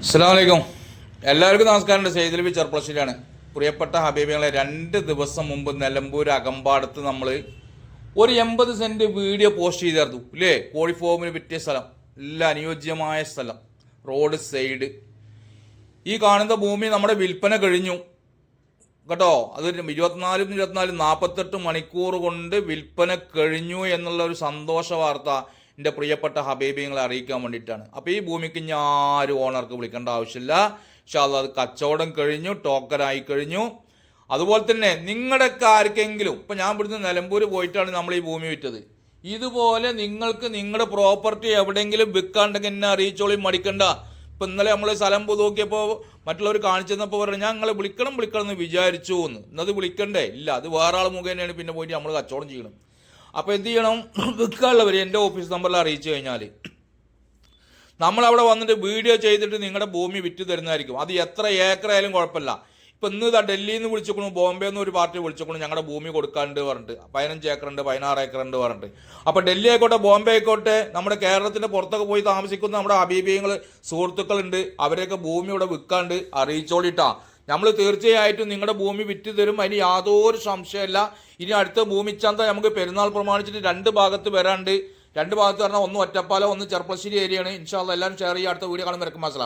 അസ്സലാമു അലൈക്കും. എല്ലാവർക്കും നമസ്കാരം. സെയ്ദലബി ചെർപ്പളശ്ശേരിയാണ്. പ്രിയപ്പെട്ട ഹബീബികളെ, 2 ദിവസം മുമ്പ് നിലമ്പൂർ അകമ്പാടത്ത് നമ്മൾ ഒരു 80 സെൻറ്റ് വീഡിയോ പോസ്റ്റ് ചെയ്തായിരുന്നു ഇല്ലേ? കോഴി ഫോമിന് പറ്റിയ സ്ഥലം, നല്ല അനുയോജ്യമായ സ്ഥലം, റോഡ് സൈഡ്. ഈ കാണുന്ന ഭൂമി നമ്മുടെ വിൽപ്പന കഴിഞ്ഞു കേട്ടോ. അത് 48 മണിക്കൂർ കൊണ്ട് വിൽപ്പന കഴിഞ്ഞു എന്നുള്ള ഒരു സന്തോഷ വാർത്ത എൻ്റെ പ്രിയപ്പെട്ട ഹബീബിങ്ങളെ അറിയിക്കാൻ വേണ്ടിയിട്ടാണ്. അപ്പോൾ ഈ ഭൂമിക്ക് ഞാൻ ആരും ഓണർക്ക് വിളിക്കേണ്ട ആവശ്യമില്ല. പക്ഷേ അത് കച്ചവടം കഴിഞ്ഞു, ടോക്കനായി കഴിഞ്ഞു. അതുപോലെ തന്നെ നിങ്ങളുടെയൊക്കെ ആർക്കെങ്കിലും, ഇപ്പം ഞാൻ ഇവിടുന്ന് നിലമ്പൂർ പോയിട്ടാണ് നമ്മൾ ഈ ഭൂമി വിറ്റത്. ഇതുപോലെ നിങ്ങൾക്ക് നിങ്ങളുടെ പ്രോപ്പർട്ടി എവിടെയെങ്കിലും വിൽക്കാണ്ടെങ്കിൽ എന്നെ അറിയിച്ചോളി, മടിക്കണ്ട. ഇപ്പം ഇന്നലെ നമ്മൾ സ്ഥലം നോക്കിയപ്പോൾ മറ്റുള്ളവർ കാണിച്ചു തന്നപ്പോൾ പറഞ്ഞു ഞാൻ നിങ്ങളെ വിളിക്കണം എന്ന് വിചാരിച്ചു എന്ന്. ഇന്നത് വിളിക്കണ്ടേ? ഇല്ല, അത് വേറെ ആൾ മുഖേനയാണ് പിന്നെ പോയിട്ട് നമ്മൾ കച്ചവടം ചെയ്യണം. അപ്പോൾ എന്ത് ചെയ്യണം? വിൽക്കാനുള്ളവർ എൻ്റെ ഓഫീസ് നമ്പറിൽ അറിയിച്ചു കഴിഞ്ഞാൽ നമ്മളവിടെ വന്നിട്ട് വീഡിയോ ചെയ്തിട്ട് നിങ്ങളുടെ ഭൂമി വിറ്റ് തരുന്നതായിരിക്കും. അത് എത്ര ഏക്കർ ആയാലും കുഴപ്പമില്ല. ഇപ്പം ഇന്ന് ഡൽഹിയിൽ നിന്ന് വിളിച്ചോളൂ, ബോംബെ നിന്ന് ഒരു പാർട്ടി വിളിച്ചോളൂ, ഞങ്ങളുടെ ഭൂമി കൊടുക്കാണ്ട് പറഞ്ഞിട്ട് 15 ഏക്കറുണ്ട് 16 ഏക്കറുണ്ട് പറഞ്ഞിട്ട്. അപ്പോൾ ഡൽഹി ആയിക്കോട്ടെ, ബോംബെ ആയിക്കോട്ടെ, നമ്മുടെ കേരളത്തിൻ്റെ പുറത്തൊക്കെ പോയി താമസിക്കുന്ന നമ്മുടെ ഹബീബികൾ സുഹൃത്തുക്കളുണ്ട്, അവരെയൊക്കെ ഭൂമി ഇവിടെ വിൽക്കാണ്ട് അറിയിച്ചോളിട്ടാ. നമ്മൾ തീർച്ചയായിട്ടും നിങ്ങളുടെ ഭൂമി വിറ്റ് തരും, അതിന് യാതൊരു സംശയമില്ല. ഇനി അടുത്ത ഭൂമി ചന്ത നമുക്ക് പെരുന്നാൾ പ്രമാണിച്ചിട്ട് 2 ഭാഗത്ത് വരാണ്ട്. 2 ഭാഗത്ത് പറഞ്ഞാൽ ഒന്ന് ഒറ്റപ്പാലം, ഒന്ന് ചെർപ്പളശ്ശേരി ഏരിയയാണ്. ഇൻഷാ അല്ലാഹ് എല്ലാവരും ഷെയർ ചെയ്യുക. അടുത്ത വീഡിയോ കാണുമ്പോൾ മനസ്സിലാവും.